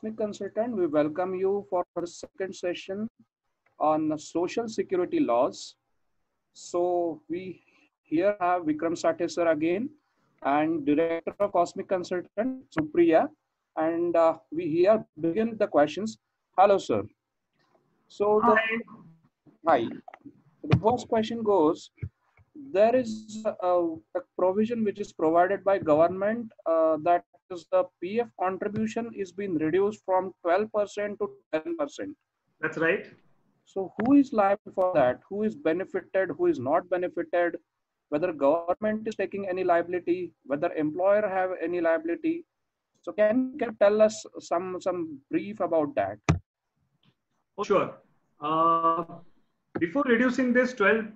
Cosmic Consultant. We welcome you for the second session on social security laws. So we here have Vikram Sathe sir again and Director of Cosmic Consultant Supriya. And we here begin the questions. Hello, sir. So the Hi. hi. The first question goes: there is a provision which is provided by government that is the PF contribution is being reduced from 12% to 10%. That's right. So who is liable for that? Who is benefited? Who is not benefited? Whether government is taking any liability? Whether employer have any liability? So can you tell us some brief about that? Oh, sure. Before reducing this 12%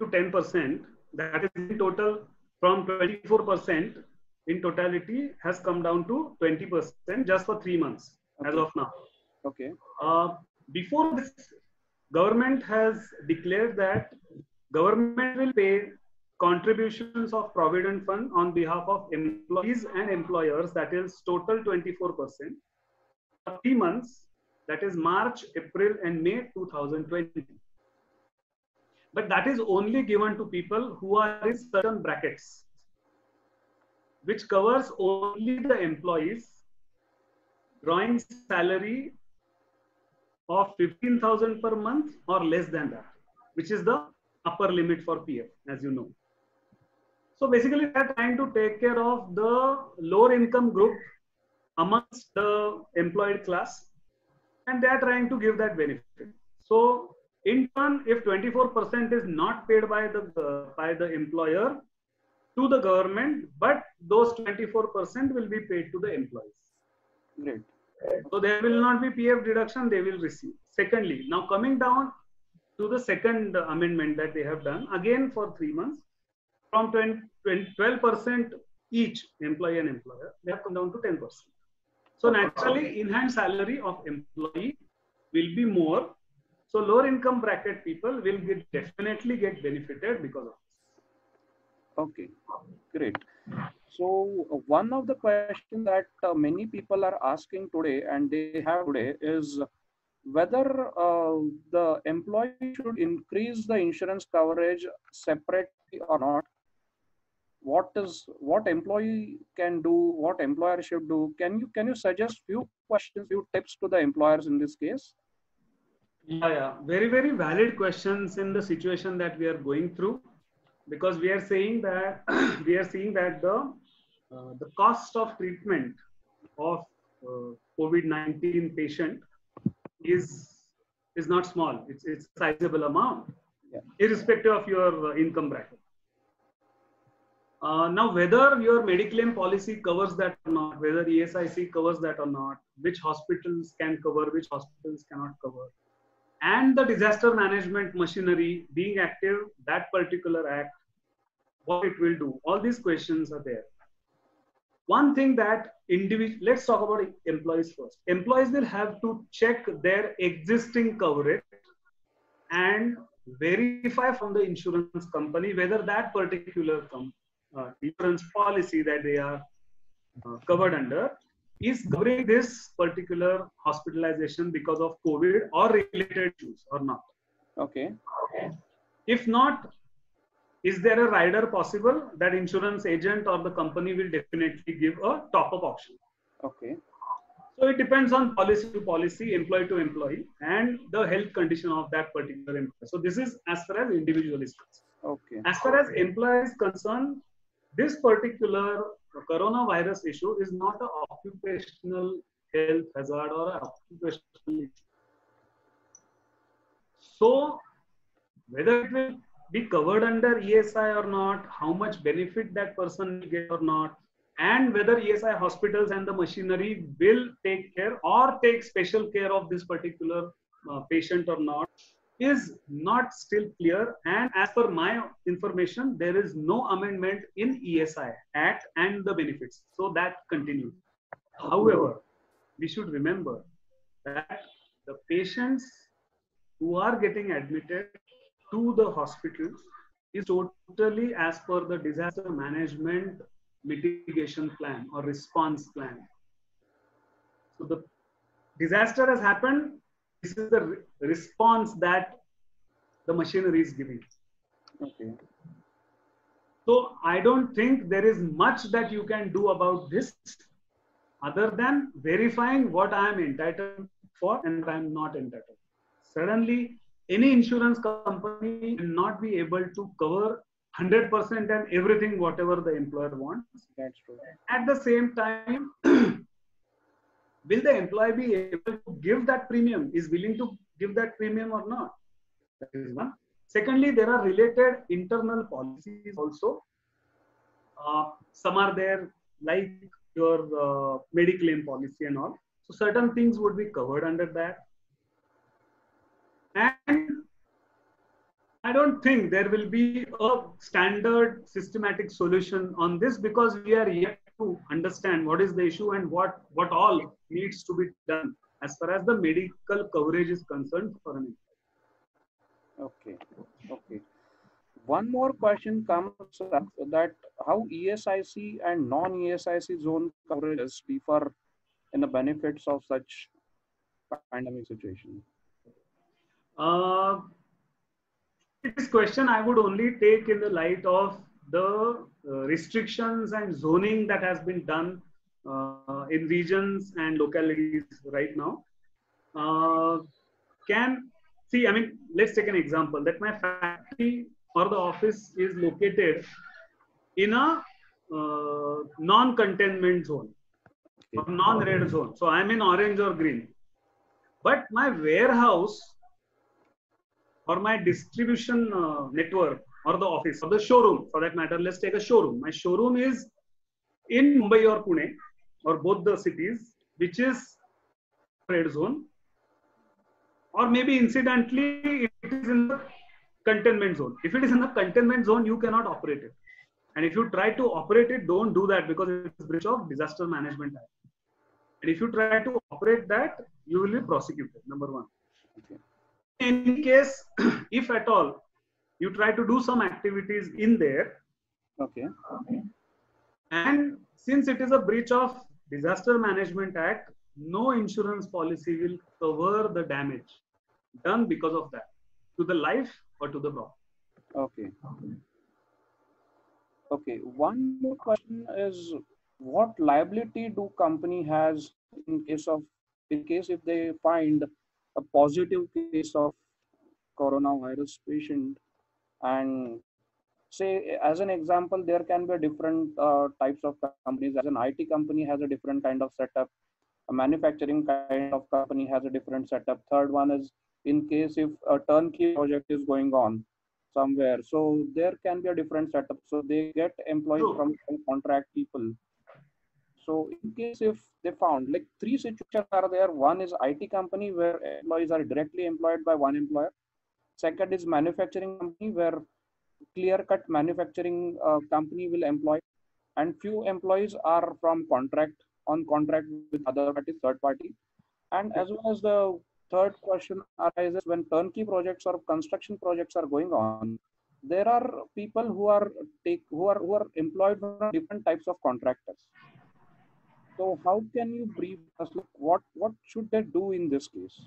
to 10%, that is in total from 24% in totality has come down to 20% just for 3 months as Okay. of now. Okay. Before this, government has declared that government will pay contributions of provident fund on behalf of employees and employers, that is total 24%, for 3 months, that is March, April, and May 2020. But that is only given to people who are in certain brackets, which covers only the employees drawing salary of 15,000 per month or less than that, which is the upper limit for PF, as you know. So basically, they are trying to take care of the lower income group amongst the employed class, and they are trying to give that benefit. So in turn, if 24% is not paid by the employer to the government, but those 24% will be paid to the employees. Great. So there will not be PF deduction, they will receive. Secondly, now coming down to the second amendment that they have done, again for 3 months, from 12% each employee and employer, they have come down to 10%. So naturally, in-hand salary of employee will be more. So lower income bracket people will definitely get benefited because of this. Okay, great. So one of the questions that many people are asking today and they have today is whether the employee should increase the insurance coverage separately or not. What employee can do, what employer should do? Can you suggest few questions, few tips to the employers in this case? Yeah. Very, very valid questions in the situation that we are going through, because we are saying that we are seeing that the cost of treatment of COVID-19 patient is not small. It's a sizable amount, Yeah. irrespective of your income bracket. Now, whether your Mediclaim policy covers that or not, whether ESIC covers that or not, which hospitals can cover, which hospitals cannot cover, and the disaster management machinery being active, that particular act, what it will do, all these questions are there. One thing that let's talk about employees first. Employees will have to check their existing coverage and verify from the insurance company whether that particular insurance policy that they are covered under is covering this particular hospitalization because of COVID or related issues or not. Okay. If not, is there a rider possible? That insurance agent or the company will definitely give a top-up option. Okay. So it depends on policy to policy, employee to employee, and the health condition of that particular employee. So this is as far as individual is concerned. Okay. As far as employee is concerned, this particular coronavirus issue is not an occupational health hazard or an occupational issue. So whether it will be covered under ESI or not, how much benefit that person will get or not, and whether ESI hospitals and the machinery will take care or take special care of this particular patient or not, is not still clear. And as per my information, there is no amendment in ESI Act and the benefits. So that continues. However, we should remember that the patients who are getting admitted to the hospitals is totally as per the disaster management mitigation plan or response plan. So the disaster has happened. This is the response that the machinery is giving. Okay. So I don't think there is much that you can do about this other than verifying what I am entitled for and what I am not entitled. Suddenly, any insurance company will not be able to cover 100% and everything whatever the employer wants. That's true. At the same time, will the employee be able to give that premium? Is willing to give that premium or not? That is one. Secondly, there are related internal policies also. Some are there like your Mediclaim policy and all. So certain things would be covered under that. And I don't think there will be a standard systematic solution on this because we are yet to understand what is the issue and what all needs to be done as far as the medical coverage is concerned for an employee. Okay. Okay. One more question comes up that how ESIC and non-ESIC zone coverages differ in the benefits of such pandemic situation. This question I would only take in the light of the restrictions and zoning that has been done in regions and localities right now. Let's take an example that my factory or the office is located in a non-containment zone or non-red zone. So I'm in orange or green. But my warehouse or my distribution network or the office or the showroom, for that matter, let's take a showroom. My showroom is in Mumbai or Pune or both the cities, which is red zone. Or maybe incidentally, it is in the containment zone. If it is in the containment zone, you cannot operate it. And if you try to operate it, don't do that because it's a breach of Disaster Management Act. And if you try to operate that, you will be prosecuted, number one. Okay. In any case, if at all you try to do some activities in there, Okay. and since it is a breach of Disaster Management Act, no insurance policy will cover the damage done because of that to the life or to the property. Okay. Okay. One more question is, what liability do company has in case if they find a positive case of coronavirus patient, and say as an example, there can be different types of companies. As an IT company has a different kind of setup, a manufacturing kind of company has a different setup. Third one is in case if a turnkey project is going on somewhere, so there can be a different setup, so they get employees from contract people. So in case if they found like three situations are there, one is IT company where employees are directly employed by one employer. Second is manufacturing company where clear-cut manufacturing company will employ, and few employees are from on contract with other party, third party. And as well as the third question arises when turnkey projects or construction projects are going on, there are people who are employed from different types of contractors. So how can you brief us? Like what should they do in this case?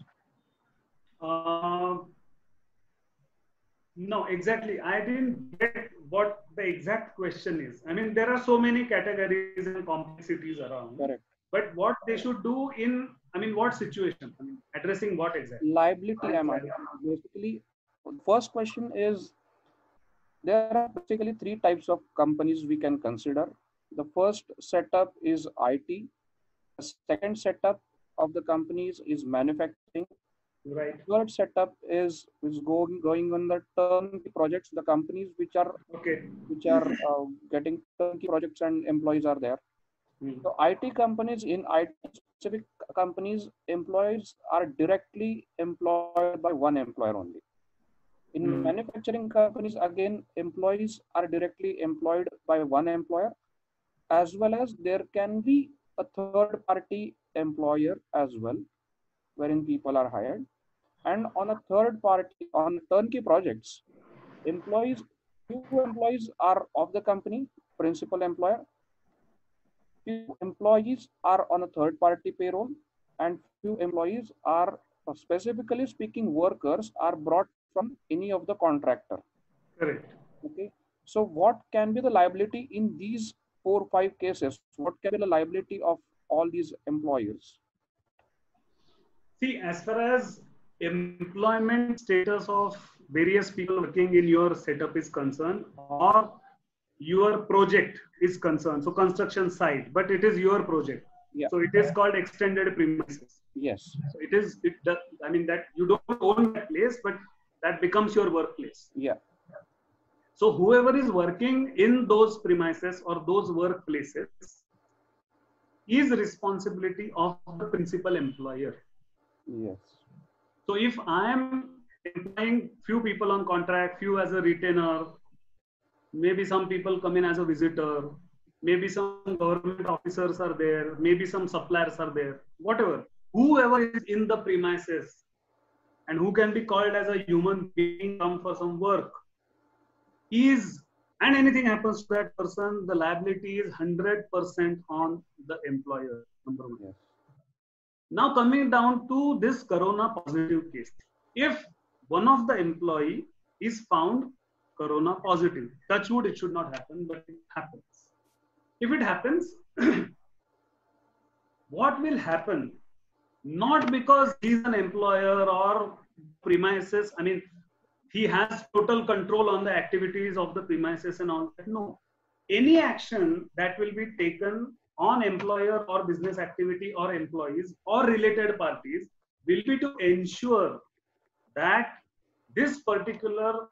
No, exactly. I didn't get what the exact question is. I mean, there are so many categories and complexities around. Correct. But what they should do in, what situation? Addressing what exactly? Liability, I'm asking. Basically, the first question is, there are basically three types of companies we can consider. The first setup is IT. The second setup of the companies is manufacturing. Right. Third setup is going on the turnkey projects. The companies which are getting turnkey projects and employees are there. So IT companies, in IT specific companies, employees are directly employed by one employer only. In manufacturing companies, again, employees are directly employed by one employer, as well as there can be a third party employer as well, wherein people are hired. And on a third party, on turnkey projects, few employees are of the company, principal employer. Few employees are on a third party payroll, and few employees are, specifically speaking, workers are brought from any of the contractor. Correct. Okay. So what can be the liability in these 4 or 5 cases? What can be the liability of all these employers? See, as far as employment status of various people working in your setup is concerned, or your project is concerned, so construction site, but it is your project. Yeah. So it is called extended premises. Yes. So it is, I mean, that you don't own that place, but that becomes your workplace. Yeah. So whoever is working in those premises or those workplaces is responsibility of the principal employer. Yes. So if I am employing few people on contract, few as a retainer, maybe some people come in as a visitor, maybe some government officers are there, maybe some suppliers are there, whatever, whoever is in the premises and who can be called as a human being come for some work is, and anything happens to that person, the liability is 100% on the employer, number one. Yes. Now coming down to this corona positive case, if one of the employee is found corona positive, touch wood, it should not happen, but it happens. If it happens, what will happen? Not because he's an employer or premises, I mean, he has total control on the activities of the premises and all that. No. Any action that will be taken on employer or business activity or employees or related parties will be to ensure that this particular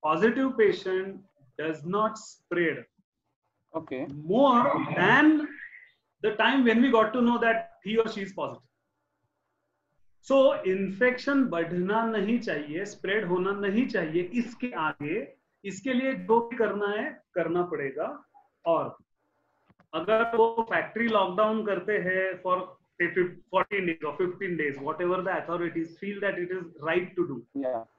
positive patient does not spread. Okay. More than the time when we got to know that he or she is positive. So infection बढ़ना नहीं चाहिए, spread होना नहीं चाहिए, इसके आगे इसके लिए जो भी करना है करना पड़ेगा. और अगर वो फैक्ट्री लॉकडाउन करते हैं for 14 days or 15 days, whatever the authorities feel that it is right to do,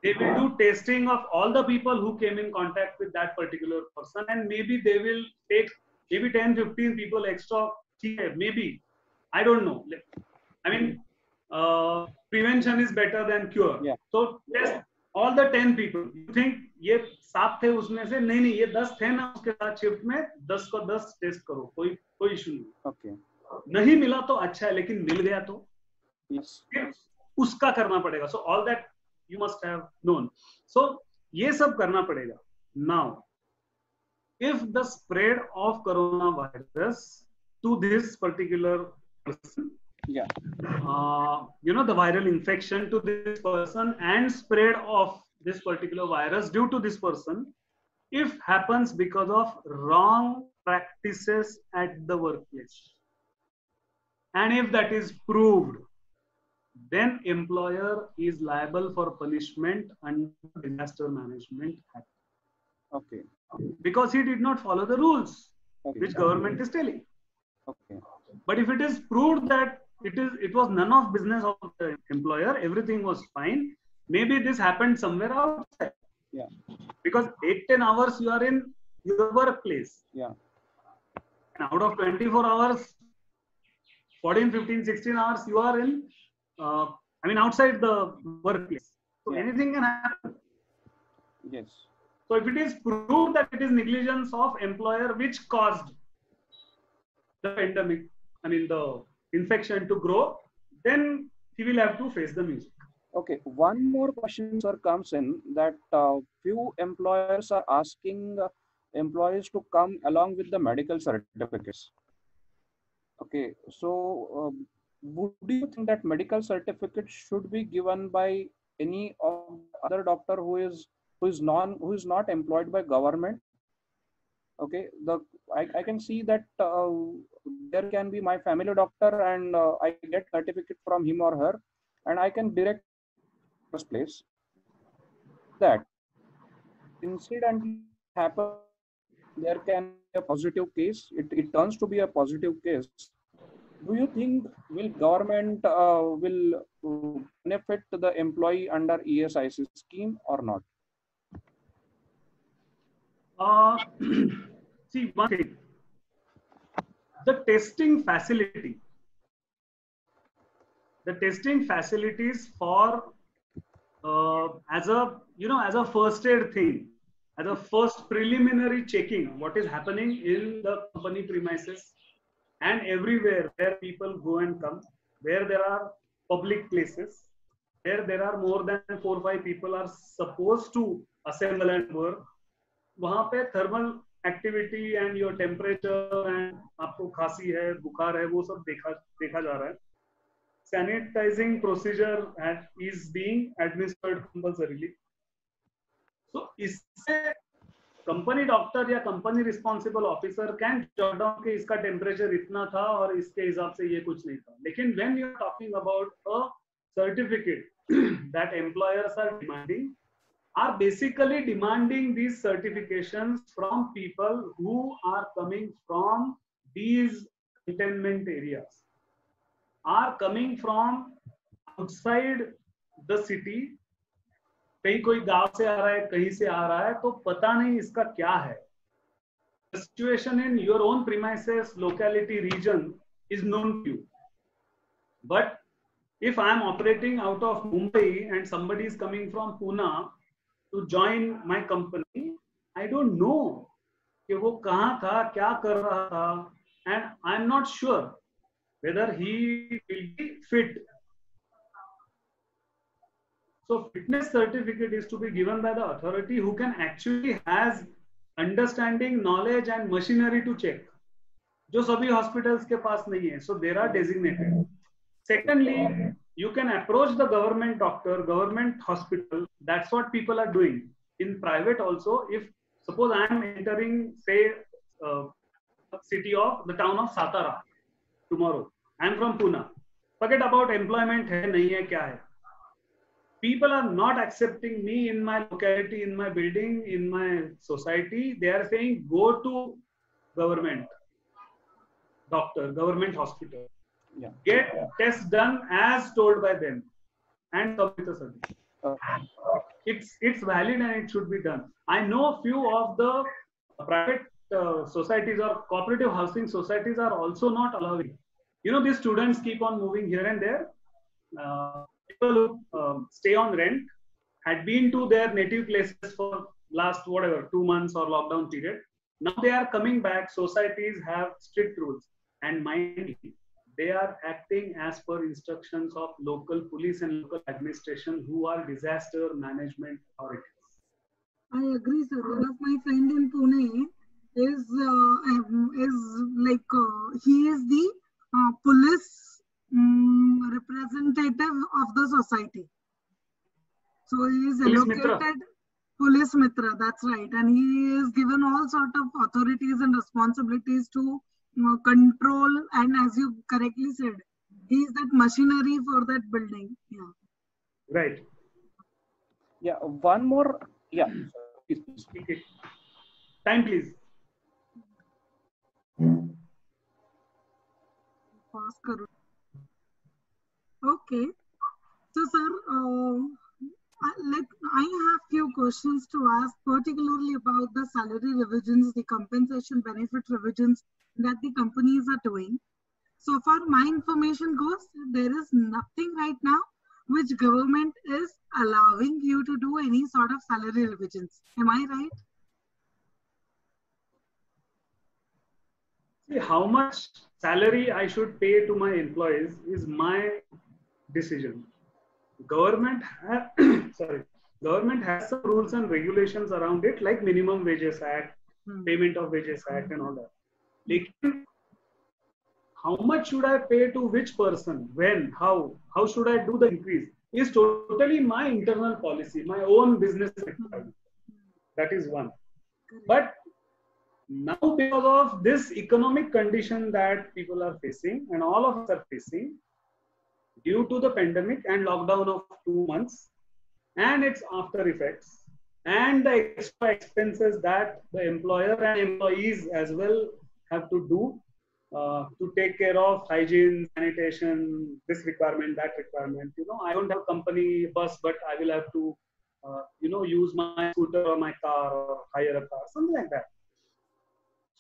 they will do testing of all the people who came in contact with that particular person, and maybe they will take maybe 10-15 people extra, maybe, I don't know. I mean, prevention is better than cure. Yeah. So test all the 10 people. You think ये 7 थे उसमें से, नहीं ये 10 थे ना उसके साथ शिफ्ट में, 10 को 10 टेस्ट करो, कोई इशू नहीं. Okay. नहीं मिला तो अच्छा है, लेकिन मिल गया तो Yes. फिर उसका करना पड़ेगा. So all that you must have known. So ये सब करना पड़ेगा. Now, if the spread of coronavirus to this particular person, Yeah. The viral infection to this person and spread of this particular virus due to this person, if happens because of wrong practices at the workplace, and if that is proved, then employer is liable for punishment under Disaster Management Act. Okay. Because he did not follow the rules, Okay. which government is telling. Okay. But if it is proved that it was none of business of the employer, everything was fine, maybe this happened somewhere outside. Yeah. Because 8-10 hours you are in your workplace. Yeah. And out of 24 hours, 14, 15, 16 hours you are in, outside the workplace. So Yeah. anything can happen. Yes. So if it is proved that it is negligence of employer which caused the pandemic, the infection to grow, then he will have to face the music. Okay. One more question, sir, comes in that few employers are asking employees to come along with the medical certificates. Okay. So, would you think that medical certificate should be given by any of other doctor who is not employed by government? Okay, I can see that there can be my family doctor and I get certificate from him or her, and I can direct first place that incident happen. There can be a positive case. It turns to be a positive case. Do you think will government will benefit the employee under ESIC scheme or not? See, one thing, the testing facility the testing facilities for as a first aid thing, as a first preliminary checking what is happening in the company premises and everywhere where people go and come, where there are public places, where there are more than 4-5 people are supposed to assemble and work. वहां पे thermal activity and your temperature and आपको खांसी है, बुखार है, वो सब देखा जा रहा है. Sanitizing procedure is being administered compulsorily. So इससे कंपनी डॉक्टर या company responsible officer can jot down कि इसका टेम्परेचर इतना था और इसके हिसाब से ये कुछ नहीं था. लेकिन when you are talking about a certificate that employers are demanding, are basically demanding these certifications from people who are coming from these containment areas, are coming from outside the city. कहीं कोई गांव से आ रहा है, कहीं से आ रहा है, तो पता नहीं इसका क्या है. The situation in your own premises, locality, region is known to you. But if I am operating out of Mumbai and somebody is coming from Pune to join my company, I don't know कि वो कहाँ था, क्या कर रहा था, and I'm not sure whether he will be fit. So fitness certificate is to be given by the authority who can actually has understanding, knowledge and machinery to check, जो सभी hospitals के पास नहीं है. So there are designated. Secondly, you can approach the government doctor, government hospital. That's what people are doing in private also. If suppose I am entering, say, the town of Satara tomorrow, I am from Pune. Forget about employment है नहीं है क्या है. People are not accepting me in my locality, in my building, in my society. They are saying go to government doctor, government hospital. Yeah. Get tests done as told by them and submit a certificate. It's valid and it should be done. I know few of the private societies or cooperative housing societies are also not allowing. You know, these students keep on moving here and there. People who stay on rent had been to their native places for last 2 months or lockdown period. Now they are coming back. Societies have strict rules, and mind you, they are acting as per instructions of local police and local administration who are disaster management authorities. I agree, sir. One of my friend in Pune is he is the police representative of the society. So he is allocated police mitra. That's right, and he is given all sort of authorities and responsibilities to control, and as you correctly said, he is that machinery for that building. Yeah. Right. Yeah. One more. Yeah. Please. Time, please. Okay. So, sir, I have few questions to ask, particularly about the salary revisions, the compensation benefit revisions that the companies are doing. So far my information goes, there is nothing right now which government is allowing you to do any sort of salary revisions. Am I right? See, how much salary I should pay to my employees is my decision. Government has some rules and regulations around it, like Minimum Wages Act, Payment of Wages Act and all that. Like, how much should I pay to which person, when, how should I do the increase is totally my internal policy, my own business requirement. That is one. But now, because of this economic condition that people are facing and all of us are facing due to the pandemic and lockdown of 2 months and its after effects and the extra expenses that the employer and employees as well have to do to take care of hygiene, sanitation, this requirement, that requirement. You know, I don't have a company bus, but I will have to, use my scooter or my car or hire a car, something like that.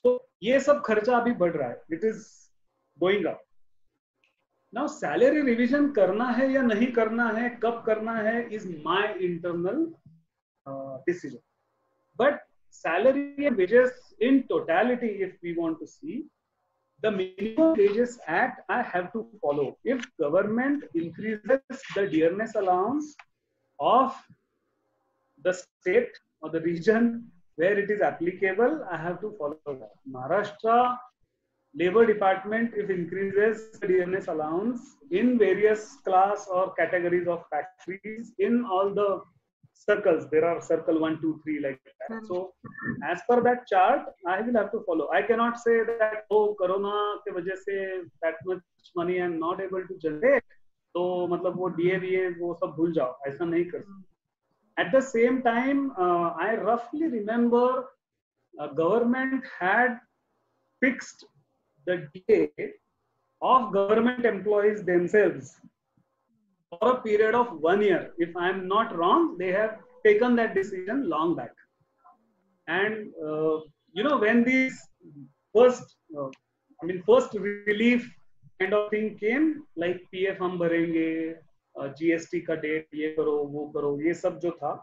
So, ये सब खर्चा अभी बढ़ रहा है. It is going up. Now salary revision करना है या नहीं करना है, कब करना है, is my internal decision. But salary and wages in totality, if we want to see, the Minimum Wages Act I have to follow. If government increases the dearness allowance of the state or the region where it is applicable, I have to follow that. Maharashtra Labor Department, if increases the dearness allowance in various class or categories of factories in all the circles, there are circle 1, 2, 3 like that. So as per that chart, I will have to follow. I cannot say that, oh, Corona ke wajah se that much money I am not able to generate. तो मतलब वो DA वो सब भूल जाओ, ऐसा नहीं कर सकते. At the same time, I roughly remember government had fixed the DA of government employees themselves for a period of 1 year. If I am not wrong, they have taken that decision long back. And when these first relief kind of thing came, like PF हम भरेंगे, GST का date ये करो वो करो ये सब जो था,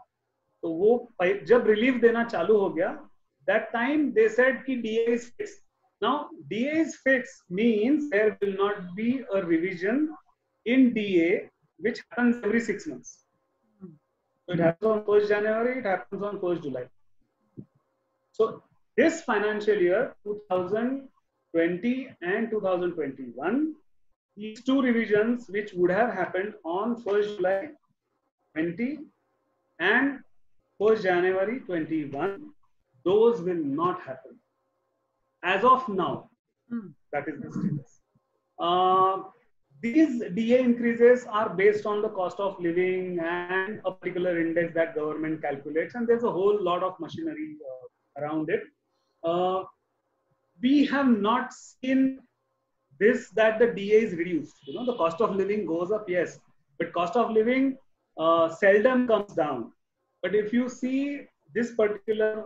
तो वो जब रिलीफ देना चालू हो गया, that time they said कि DA is fixed. Now DA is fixed means there will not be a revision in DA which happens every 6 months. So it happens on 1st January, it happens on 1st July. So this financial year 2020 and 2021, these two revisions which would have happened on 1st July 20 and 1st January 21, those will not happen as of now. That is the status. These DA increases are based on the cost of living and a particular index that government calculates, and there's a whole lot of machinery around it. We have not seen this, that the DA is reduced. The cost of living goes up, yes, but cost of living seldom comes down. But if you see this particular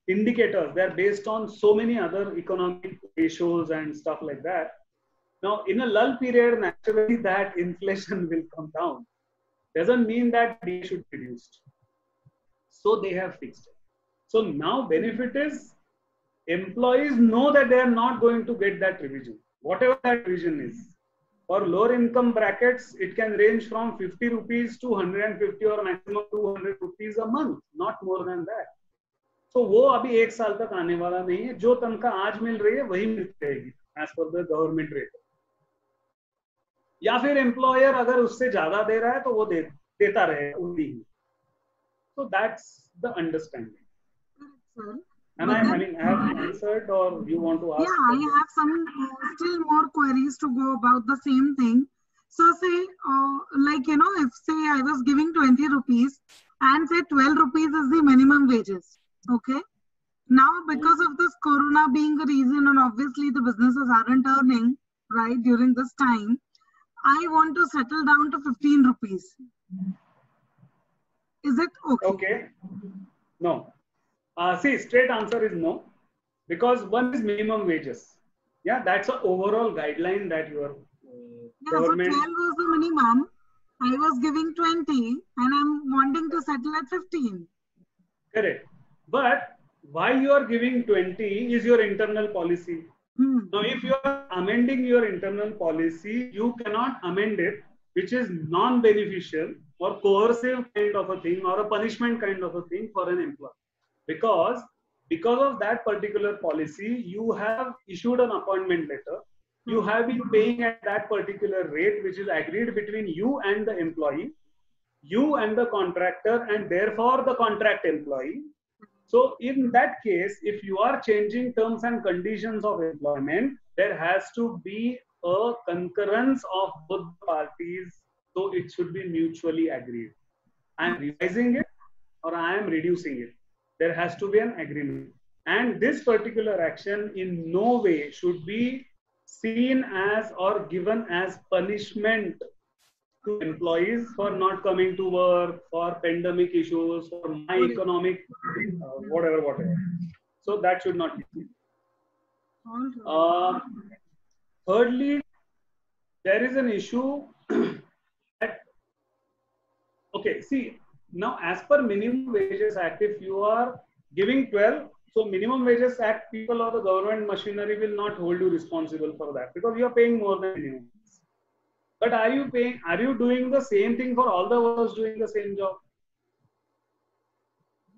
indicators, they're based on so many other economic ratios and stuff like that. Now, in a lull period, naturally that inflation will come down. Doesn't mean that DA should be reduced. So they have fixed it. So now benefit is, employees know that they are not going to get that revision, whatever that revision is. For lower income brackets, it can range from 50 rupees to 150 or maximum 200 rupees a month, not more than that. So वो अभी 1 साल तक आने वाला नहीं है. जो तनख्वाह आज मिल रही है वही मिलती रहेगी as per the government rate. या फिर employer अगर उससे ज्यादा दे रहा है तो वो देता रहेगा उतनी ही. So that's the understanding. And I have answered, or you want to ask? Yeah, I have some still more queries to go about the same thing. So say, if say I was giving 20 rupees and say 12 rupees is the minimum wages. Okay. Now, because of this Corona being the reason, and obviously the businesses aren't earning, right, during this time, I want to settle down to 15 rupees. Is it okay? Okay. No. See, straight answer is no, because one is minimum wages. Yeah, that's an overall guideline that your government. So 12 was the minimum. I was giving 20, and I'm wanting to settle at 15. Correct. But why you are giving 20 is your internal policy. Now, if you are amending your internal policy, you cannot amend it, which is non-beneficial or coercive kind of a thing or a punishment kind of a thing for an employer. Because of that particular policy, you have issued an appointment letter. You have been paying at that particular rate, which is agreed between you and the employee, you and the contractor, and therefore the contract employee. So in that case, if you are changing terms and conditions of employment, there has to be a concurrence of both parties. So it should be mutually agreed. I am revising it or I am reducing it. There has to be an agreement. And this particular action in no way should be seen as or given as punishment to employees for not coming to work, for pandemic issues, for my economic, whatever. So that should not be seen. Thirdly, there is an issue that, okay, see, now as per Minimum Wages Act, if you are giving 12, so Minimum Wages Act people or the government machinery will not hold you responsible for that because you are paying more than minimum. But are you doing the same thing for all the workers doing the same job?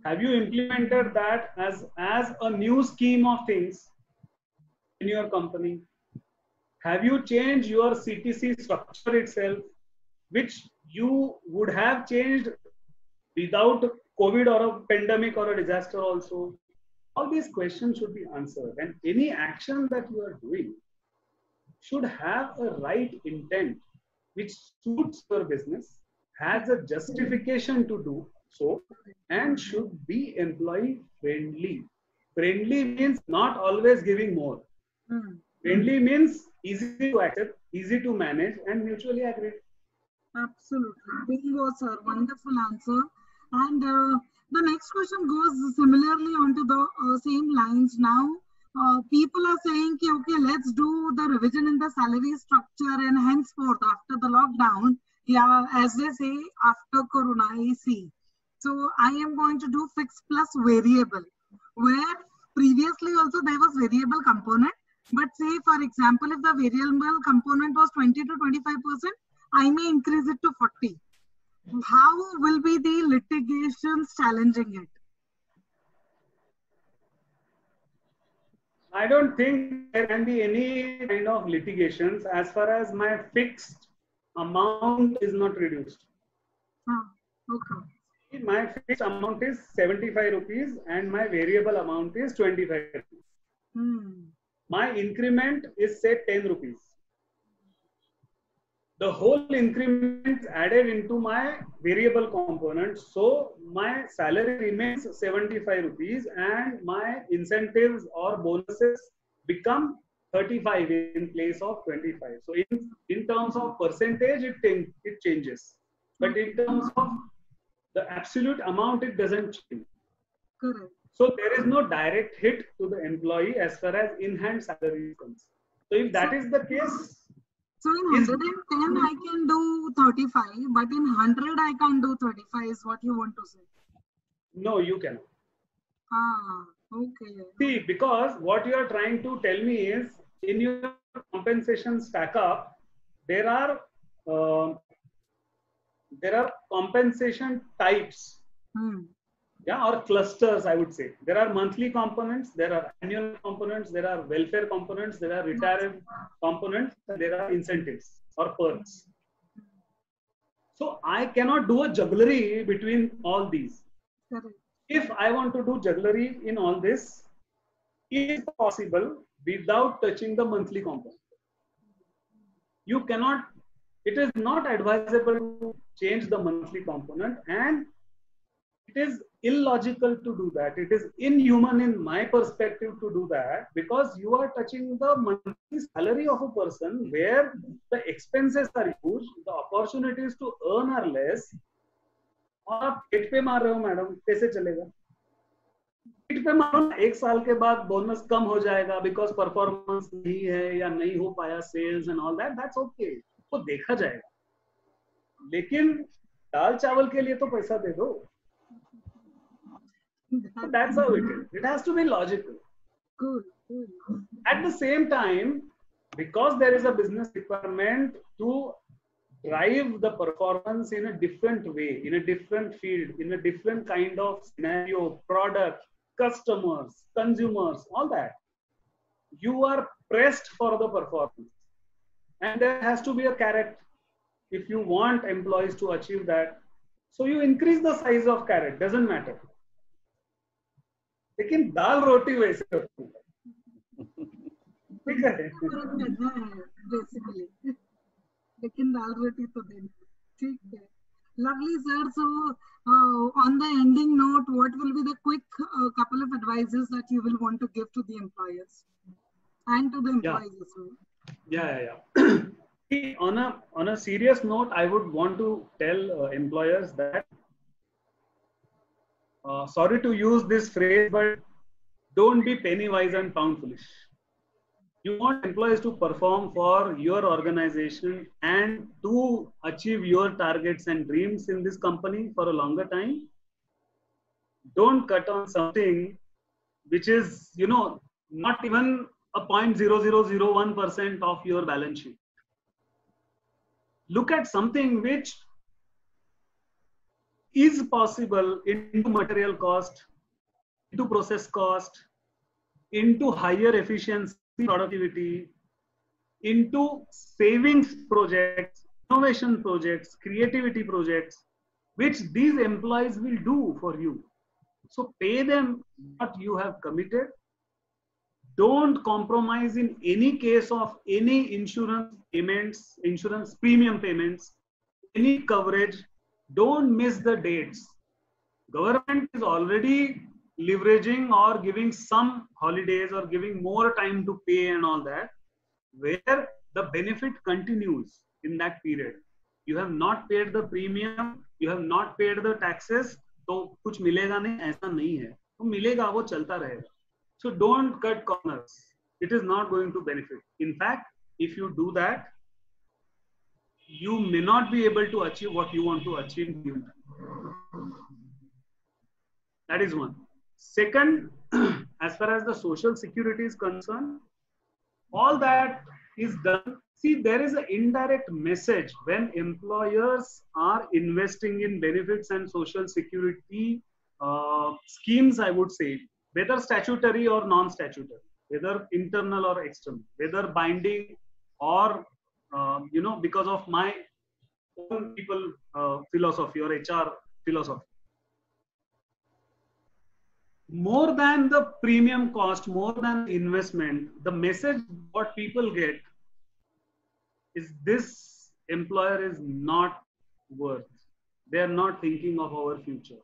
Have you implemented that as a new scheme of things in your company? Have you changed your CTC structure itself, which you would have changed without COVID or a pandemic or a disaster also? All these questions should be answered, and any action that you are doing should have a right intent which suits your business, has a justification to do so, and should be employee friendly. Friendly means not always giving more. Friendly means easy to accept, easy to manage, and mutually agreed. Absolutely. Bingo, sir. Wonderful answer. And the next question goes similarly onto the same lines. Now, people are saying, okay, let's do the revision in the salary structure, and henceforth, after the lockdown, yeah, as they say, after Corona, AC. So I am going to do fixed plus variable, where previously also there was variable component. But say, for example, if the variable component was 20 to 25%, I may increase it to 40. How will be the litigations challenging it? I don't think there can be any kind of litigations as far as my fixed amount is not reduced. Okay. My fixed amount is 75 rupees and my variable amount is 25 rupees. My increment is say 10 rupees. The whole increment is added into my variable component. So my salary remains 75 rupees and my incentives or bonuses become 35 in place of 25. So in terms of percentage, it changes. But in terms of the absolute amount, it doesn't change. Correct. So there is no direct hit to the employee as far as in-hand salary is concerned. So if that is the case, so in 110 I can do 35, but in 100 I can't do 35 is what you want to say. No, you cannot. Okay. See, because what you are trying to tell me is in your compensation stack up, there are compensation types. Yeah, or clusters, I would say. There are monthly components, there are annual components, there are welfare components, there are retirement components, and there are incentives or perks. So I cannot do a jugglery between all these. If I want to do jugglery in all this, it is possible without touching the monthly component. You cannot, it is not advisable to change the monthly component, and it is illogical to do that. It is inhuman in my perspective to do that, because you are touching the monthly salary of a person where the expenses are huge, the opportunities to earn are less. और आप पेट पे मार रहे हो madam, कैसे चलेगा? पेट पे मारो, एक साल के बाद बोनस कम हो जाएगा बिकॉज परफॉर्मेंस नहीं है या नहीं हो पाया sales and all that, that's okay, वो देखा जाएगा. लेकिन दाल चावल के लिए तो पैसा दे दो. So that's how it is. It has to be logical. Cool. At the same time, because there is a business requirement to drive the performance in a different way, in a different field, in a different kind of scenario, product, customers, consumers, all that, you are pressed for the performance. And there has to be a carrot if you want employees to achieve that. So you increase the size of carrot, doesn't matter. लेकिन दाल रोटी वैसे होती है, ठीक है? Basically, लेकिन दाल रोटी तो देना, ठीक है. Lovely, sir. So on the ending note, what will be the quick couple of advices that you will want to give to the employers and to the employees as well? Yeah. On a serious note, I would want to tell employers that sorry to use this phrase, but don't be penny wise and pound foolish. You want employees to perform for your organization and to achieve your targets and dreams in this company for a longer time. Don't cut on something which is, not even a 0.0001% of your balance sheet. Look at something which is possible into material cost, into process cost, into higher efficiency, productivity, into savings projects, innovation projects, creativity projects, which these employees will do for you. So pay them what you have committed. Don't compromise in any case of any insurance payments, insurance premium payments, any coverage. Don't miss the dates. Government is already leveraging or giving some holidays or giving more time to pay and all that, where the benefit continues in that period. You have not paid the premium, you have not paid the taxes, तो कुछ मिलेगा नहीं, ऐसा नहीं है, तो मिलेगा, वो चलता रहेगा. So don't cut corners. It is not going to benefit. In fact, if you do that, you may not be able to achieve what you want to achieve. That is one. Second, as far as the social security is concerned, all that is done. See, there is an indirect message when employers are investing in benefits and social security schemes, I would say, whether statutory or non-statutory, whether internal or external, whether binding or, because of my own people philosophy or HR philosophy. More than the premium cost, more than the investment, the message what people get is this employer is not worth. They are not thinking of our future.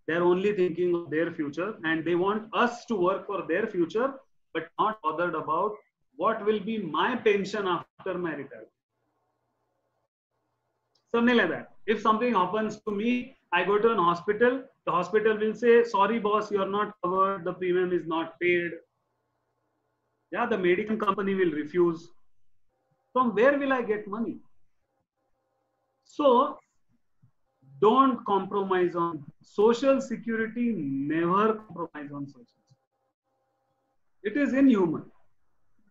They are only thinking of their future, and they want us to work for their future, but not bothered about what will be my pension after my retirement. Something like that. If something happens to me, I go to an hospital, the hospital will say, sorry boss, you are not covered, the premium is not paid. Yeah, the medical company will refuse. From where will I get money? So don't compromise on social security. Never compromise on social security. It is inhuman.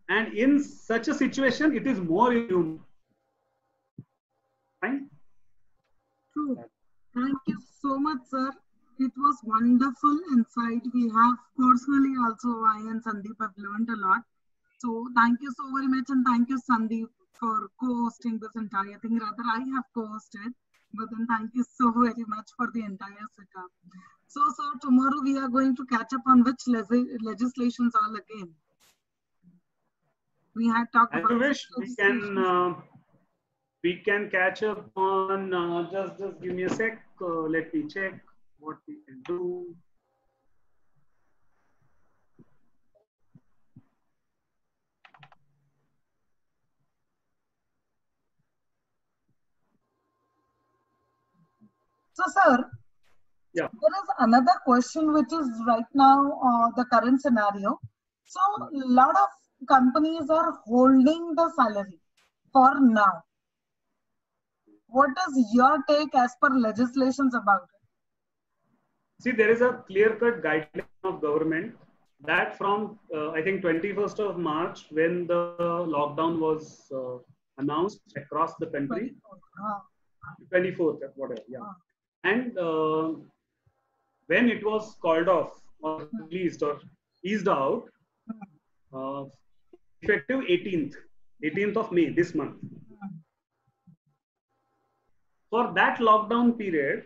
And in such a situation, it is more inhuman. Fine? True. Thank you so much, sir. It was wonderful insight. We have personally also, I and Sandeep have learned a lot. So thank you so very much, and thank you, Sandeep, for co-hosting this entire thing. Rather, I have co-hosted, but then thank you so very much for the entire setup. So, sir, tomorrow we are going to catch up on which legislations all again. We had talked about. I wish we can catch up on. Just give me a sec. Let me check what we can do. So, sir, yeah, there is another question which is right now the current scenario. So, a lot of companies are holding the salary for now. What is your take as per legislations about it? See, there is a clear-cut guideline of government that from, I think, 21st of March, when the lockdown was announced across the country, 24th, whatever, yeah. And when it was called off or released or eased out, effective 18th of May, this month. For that lockdown period,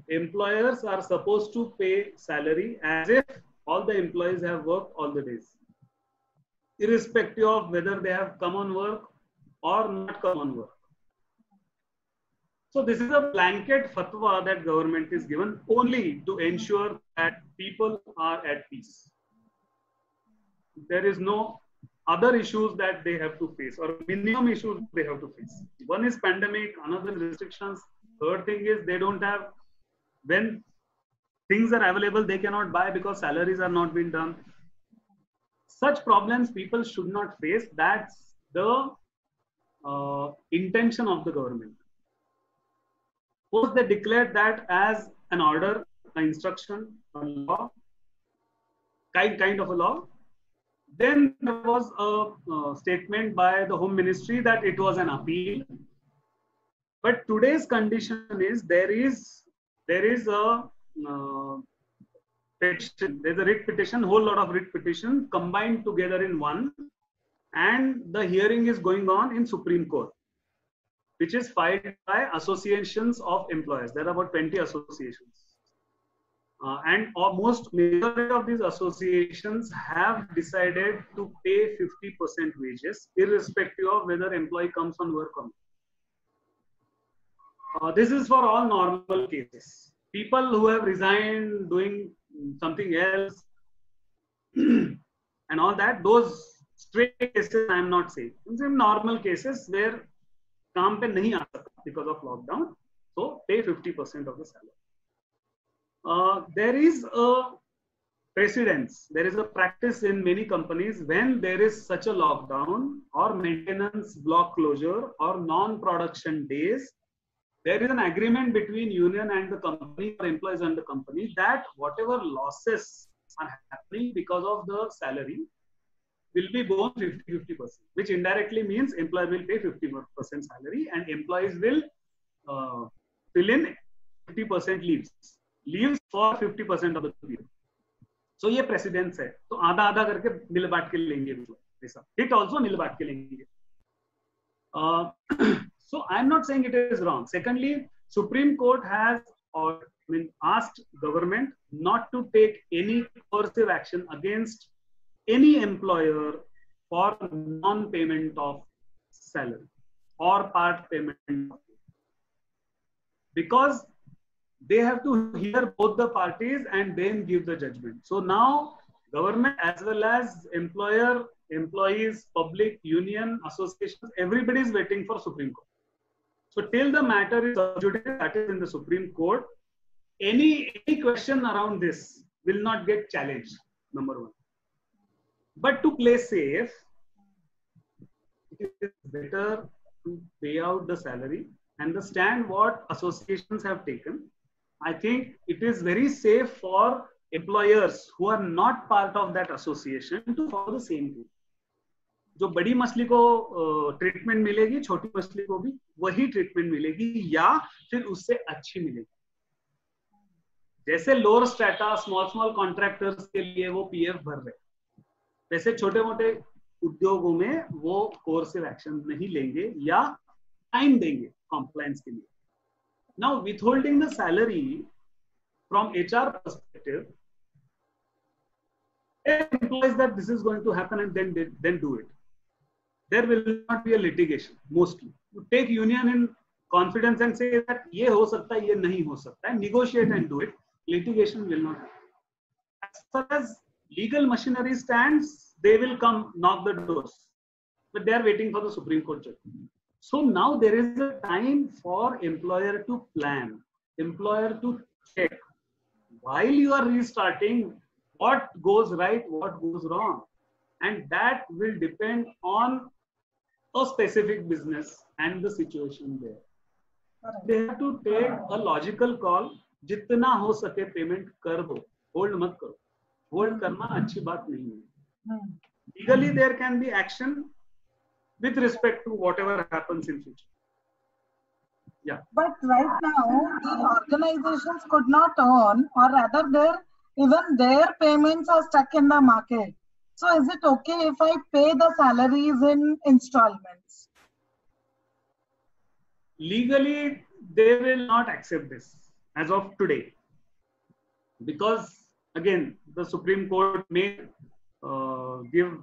employers are supposed to pay salary as if all the employees have worked all the days, irrespective of whether they have come on work or not come on work. So this is a blanket fatwa that government is given only to ensure that people are at peace. There is no other issues that they have to face, or minimum issues they have to face. One is pandemic, another restrictions. Third thing is they don't have, when things are available, they cannot buy because salaries are not being done. such problems people should not face. That's the intention of the government. Suppose they declared that as an order, an instruction, a law, kind of a law. Then there was a statement by the Home Ministry that it was an appeal. But today's condition is there is a petition. There's a writ petition, whole lot of writ petitions combined together in one, and the hearing is going on in Supreme Court, which is filed by associations of employers. There are about 20 associations. And almost majority of these associations have decided to pay 50% wages, irrespective of whether employee comes on work or not. This is for all normal cases. People who have resigned, doing something else, and all that, those stray cases I am not saying. In normal cases where काम पे नहीं आ सकता because of lockdown, so pay 50% of the salary. There is a precedence, there is a practice in many companies when there is such a lockdown or maintenance block closure or non-production days, there is an agreement between union and the company or employees and the company that whatever losses are happening because of the salary will be borne 50%, which indirectly means employer will pay 50% salary and employees will fill in 50% leaves for 50% of the period. So ये precedence है, तो आधा आधा करके मिल बांट के लेंगे, ऐसा it also मिल बांट के लेंगे. So I'm not saying it is wrong. Secondly, Supreme Court has asked government not to take any coercive action against any employer for non-payment of salary or part payment, because they have to hear both the parties and then give the judgment. So now government as well as employer, employees, public, union, associations, everybody is waiting for Supreme Court. So till the matter is adjudicated, that is in the Supreme Court, any question around this will not get challenged, number one. But to play safe, it is better to pay out the salary, understand what associations have taken. I think it is very safe for employers who are not part of that association to follow the same thing. जो बड़ी मछली को treatment मिलेगी, छोटी मछली को भी वही ट्रीटमेंट मिलेगी या फिर उससे अच्छी मिलेगी. जैसे लोअर स्ट्रेटा स्मॉल कॉन्ट्रैक्टर्स के लिए वो पीएफ भर रहे, वैसे छोटे मोटे उद्योगों में वो कोर्सिव एक्शन नहीं लेंगे या टाइम देंगे compliance के लिए. Now, withholding the salary from HR perspective, it implies that this is going to happen and then do it. There will not be a litigation, mostly. You take union in confidence and say that ये हो सकता है, ये नहीं हो सकता है, negotiate and do it. Litigation will not happen. As far as legal machinery stands, they will come knock the doors, but they are waiting for the Supreme Court judgment. So now there is a time for employer to plan, employer to check while you are restarting what goes right, what goes wrong, and that will depend on a specific business and the situation there. They have to take a logical call. जितना हो सके payment कर दो, hold मत करो. Hold करना अच्छी बात नहीं है. Legally there can be action with respect to whatever happens in future. Yeah. But right now, the organizations could not earn, or rather, even their payments are stuck in the market. So, is it okay if I pay the salaries in installments? Legally, they will not accept this as of today, because again, the Supreme Court may give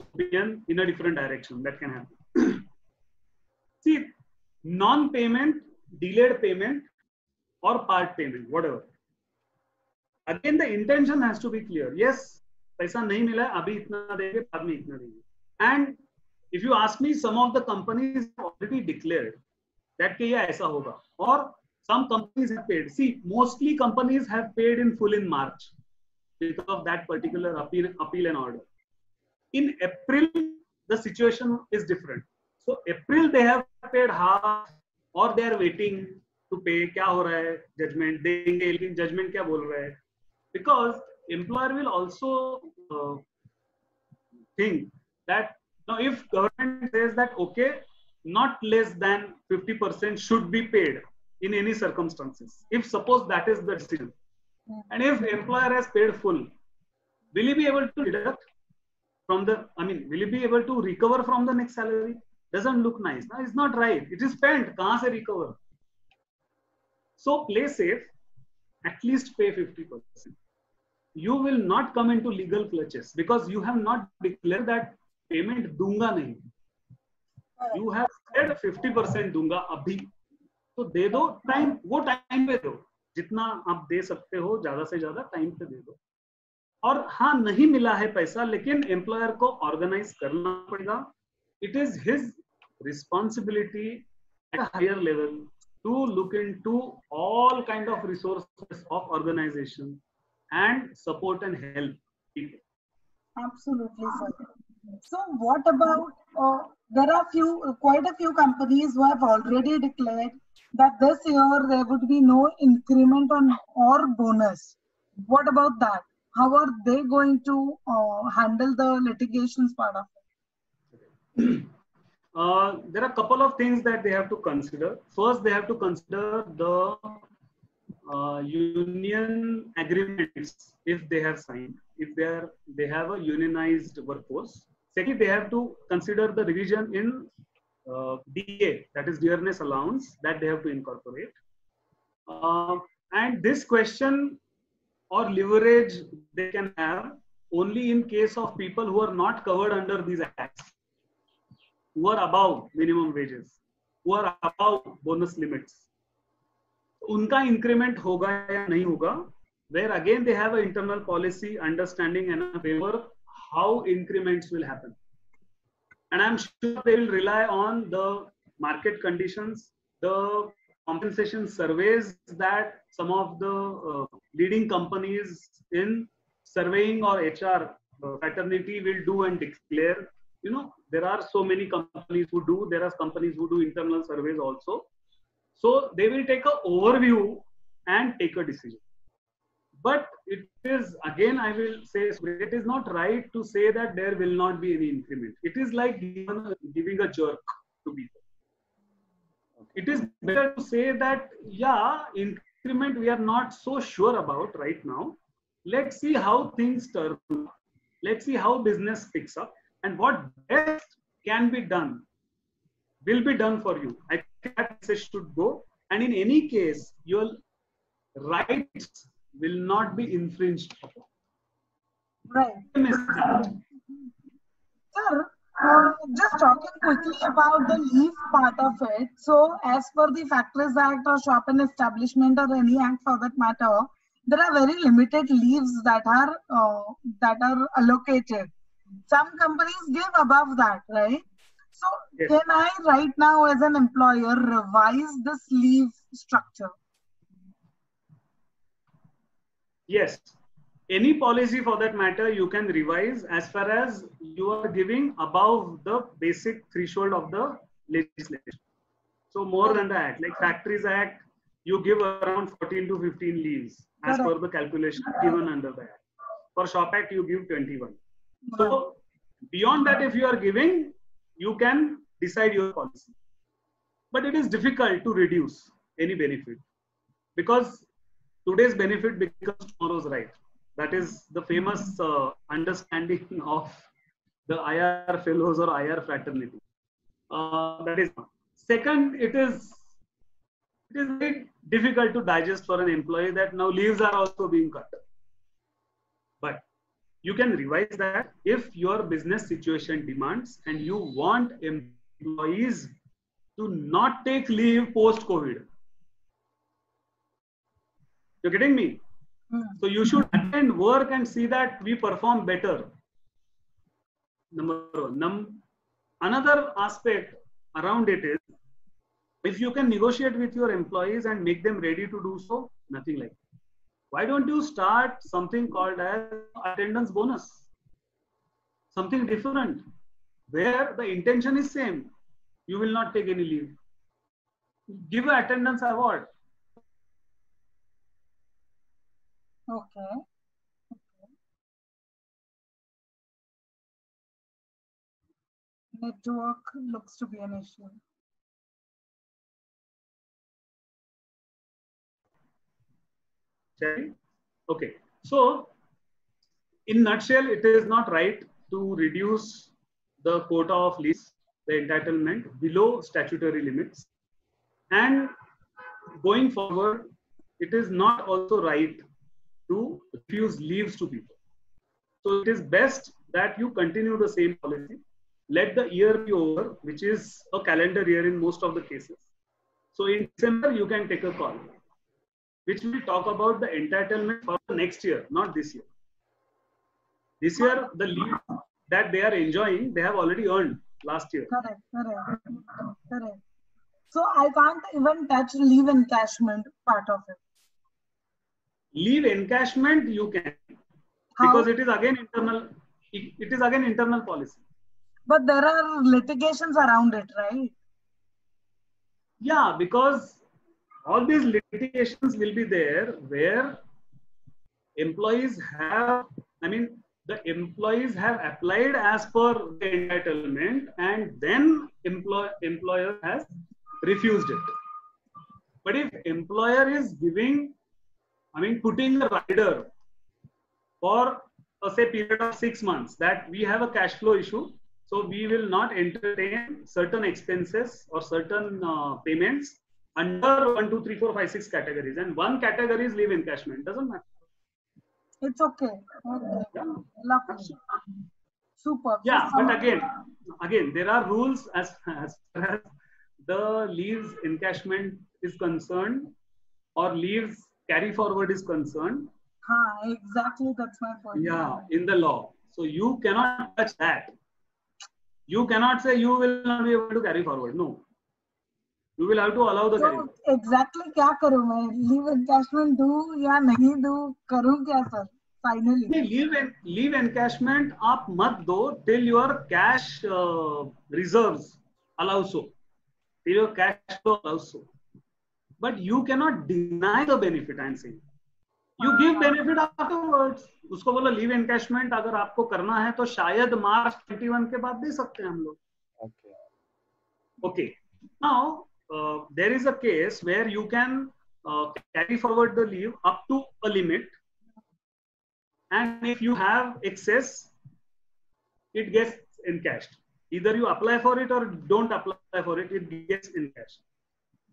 opinion in a different direction. That can happen. See, non-payment, delayed payment, or part payment, whatever. Again, the intention has to be clear. Yes, paisa nahi mila, abhi itna denge, baad mein itna denge. And if you ask me, some of the companies have already declared that ke ye aisa hoga, or some companies have paid. See, mostly companies have paid in full in March because of that particular appeal and order. In April, the situation is different. So April they have paid half, or they are waiting to pay. क्या हो रहा है? Judgment देंगे, लेकिन judgment क्या बोल रहा है? Because employer will also think that now if government says that okay, not less than 50% should be paid in any circumstances. If suppose that is the decision, and if employer has paid full, will he be able to deduct from the, will he be able to recover from the next salary? Doesn't look nice. No, it's not right. It is spent. Kahan se recover? So play safe. At least pay 50%. You will not come into legal clutches because you have not declared that payment दूंगा नहीं. You have said 50% दूंगा अभी. तो दे दो time, वो time पे दो. जितना आप दे सकते हो ज्यादा से ज्यादा टाइम पे दे दो. और हाँ, नहीं मिला है पैसा, लेकिन एम्प्लॉयर को ऑर्गेनाइज करना पड़ेगा. It is his responsibility at a higher level to look into all kind of resources of organization and support and help people. Absolutely, sir. So what about, there are quite a few companies who have already declared that this year there would be no increment or bonus. What about that? How are they going to handle the litigations part of it? There are a couple of things that they have to consider. First, they have to consider the union agreements if they have signed, if they have a unionized workforce. Second, they have to consider the revision in DA, that is dearness allowance, that they have to incorporate. And this question or leverage they can have only in case of people who are not covered under these acts, who are above minimum wages, who are above bonus limits. Unka increment hoga ya nahi hoga, where again they have an internal policy, understanding and a framework how increments will happen. And I'm sure they will rely on the market conditions, the compensation surveys that some of the leading companies in surveying or HR fraternity will do and declare. You know, there are so many companies who do, there are companies who do internal surveys also. So they will take an overview and take a decision. But it is, again, I will say, it is not right to say that there will not be any increment. It is like giving a jerk to people. It is better to say that, yeah, increment we are not so sure about right now. Let's see how things turn out. Let's see how business picks up and what best can be done will be done for you. I think that message should go. And in any case, your rights will not be infringed. Right. Sir, just talking quickly about the leave part of it. So as per the Factories Act or Shop and Establishment or any act for that matter, there are very limited leaves that are allocated. Some companies give above that, right? So yes. Can I right now as an employer revise this leave structure? Yes. Any policy for that matter you can revise as far as you are giving above the basic threshold of the legislation. So more than that, like Factories Act, you give around 14 to 15 leaves as per the calculation given under the Act. For Shop Act, you give 21. So beyond that, if you are giving, you can decide your policy. But it is difficult to reduce any benefit because today's benefit becomes tomorrow's right. That is the famous understanding of the IR fellows or IR fraternity. That is one. Second, it is very difficult to digest for an employee that now leaves are also being cut. But you can revise that if your business situation demands and you want employees to not take leave post-COVID. You're getting me? So you should attend work and see that we perform better. Number one. Another aspect around it is, if you can negotiate with your employees and make them ready to do so, nothing like that. Why don't you start something called as attendance bonus? something different where the intention is same. You will not take any leave. Give an attendance award. Okay. Network looks to be an issue. Okay. So, in nutshell, it is not right to reduce the quota of leaves, the entitlement below statutory limits. And going forward, it is not also right to refuse leaves to people. So it is best that you continue the same policy. Let the year be over, which is a calendar year in most of the cases. So in December, you can take a call, which will talk about the entitlement for the next year, not this year. This year, the leave that they are enjoying, they have already earned last year. Correct. So I can't even touch leave encashment part of it. Leave encashment you can, because it is again internal. It is again internal policy. But there are litigations around it, right? Yeah, because all these litigations will be there where employees have, the employees have applied as per the entitlement, and then employer has refused it. But if employer is giving, putting a rider for a say period of 6 months that we have a cash flow issue, so we will not entertain certain expenses or certain payments under 1, 2, 3, 4, 5, 6 categories, and one category is leave encashment. Doesn't matter. It's okay. Okay. Yeah. Lovely. Super. Yeah, but again, there are rules as far as the leaves encashment is concerned, or leaves carry forward is concerned. Exactly, that's my point. Yeah, in the law. So you cannot touch that. You cannot say you will not be able to carry forward. No. You will have to allow the carry forward. Exactly क्या करूँ मैं? Leave encashment do या नहीं do? करूँ क्या sir? Finally. Leave encashment आप मत दो till your cash reserves allow so. Till your cash flow allows so. But you cannot deny the benefit, I am saying. You give benefit afterwards. उसको बोलो leave encashment अगर आपको करना है तो शायद मार्च 21 के बाद दे सकते हैं हम लोग. Okay. Now there is a case where you can carry forward the leave up to a limit, and if you have excess, it gets encashed. Either you apply for it or don't apply for it, it gets encashed.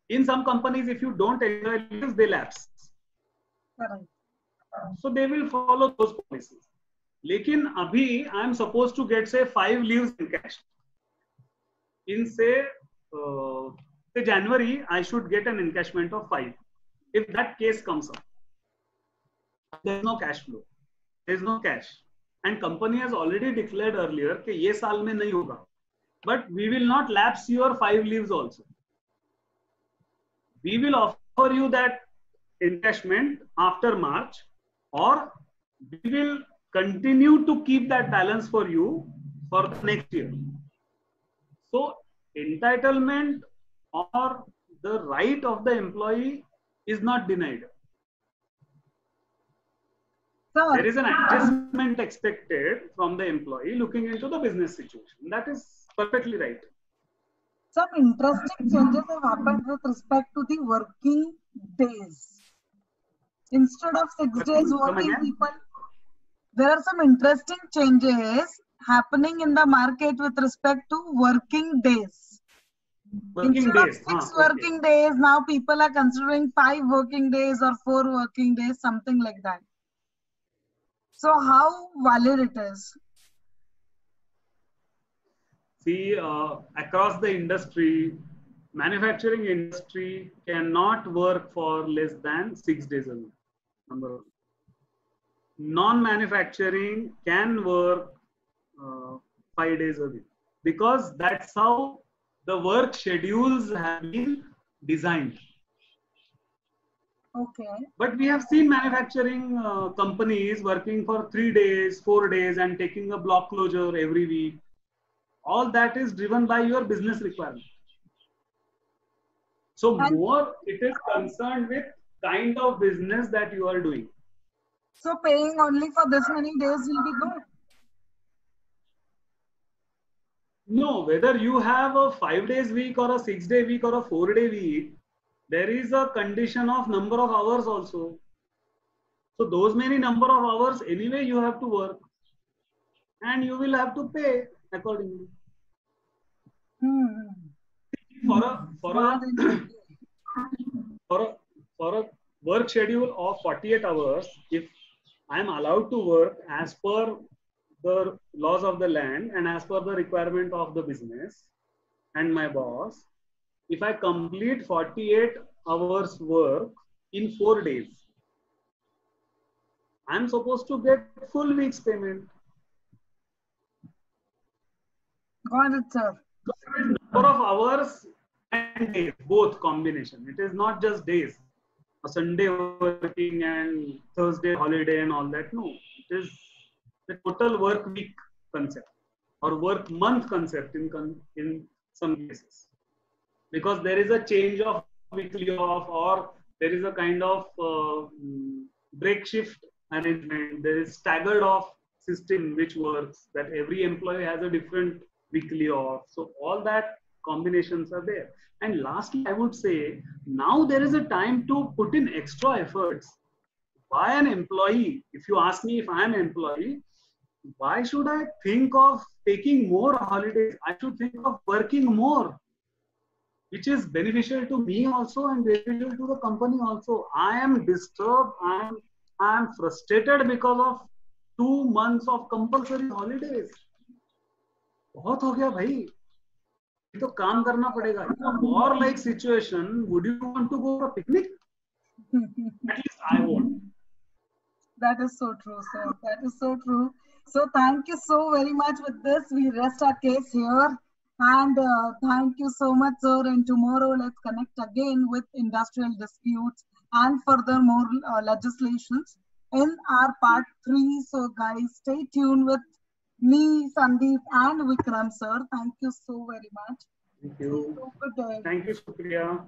In some companies, if you don't enjoy leaves, they lapse. So they will follow those policies. Lekin abhi I am supposed to get say 5 leaves encashed. In say January, I should get an encashment of 5. If that case comes up, there is no cash flow. There is no cash. And company has already declared earlier that ye saal mein nahi hoga. But we will not lapse your 5 leaves also. We will offer you that encashment after March, or we will continue to keep that balance for you for the next year. So entitlement or the right of the employee is not denied. There is an adjustment expected from the employee looking into the business situation. That is perfectly right. Some interesting changes have happened with respect to the working days. Instead of 6 days working people, there are some interesting changes happening in the market with respect to working days. Instead of 6 working days, now people are considering 5 working days or 4 working days, something like that. So how valid it is? See, across the industry, manufacturing industry cannot work for less than 6 days a week. Number 1. Non-manufacturing can work 5 days a week, because that's how the work schedules have been designed. Okay. But we have seen manufacturing companies working for 3 days, 4 days and taking a block closure every week. All that is driven by your business requirement. So more it is concerned with kind of business that you are doing. So paying only for this many days will be good? No, whether you have a 5 days week or a 6 day week or a 4 day week, there is a condition of number of hours also. So those many number of hours anyway you have to work and you will have to pay accordingly. For a work schedule of 48 hours, if I am allowed to work as per the laws of the land and as per the requirement of the business and my boss, if I complete 48 hours work in 4 days, I am supposed to get full week's payment. Got it, sir. Number of hours and days, both combination. It is not just days. A Sunday working and Thursday holiday and all that. No, it is the total work week concept or work month concept in some cases. Because there is a change of weekly off or there is a kind of break shift arrangement. There is staggered off system which works, that every employee has a different weekly off. So all that combinations are there. And lastly, I would say now there is a time to put in extra efforts. Why an employee? If you ask me if I am an employee, why should I think of taking more holidays? I should think of working more, which is beneficial to me also and beneficial to the company also. I am disturbed. I am frustrated because of 2 months of compulsory holidays. बहुत हो गया भाई. तो काम करना पड़ेगा. In a war-like situation, would you want to go for a picnic? At least I won't. That is so true, sir. That is so true. So thank you so very much. With this, we rest our case here. And thank you so much, sir. And tomorrow, let's connect again with industrial disputes and furthermore legislations in our part 3. So guys, stay tuned with me, Sandeep, and Vikram, sir. Thank you so very much. Thank you. So good day. Thank you, Supriya.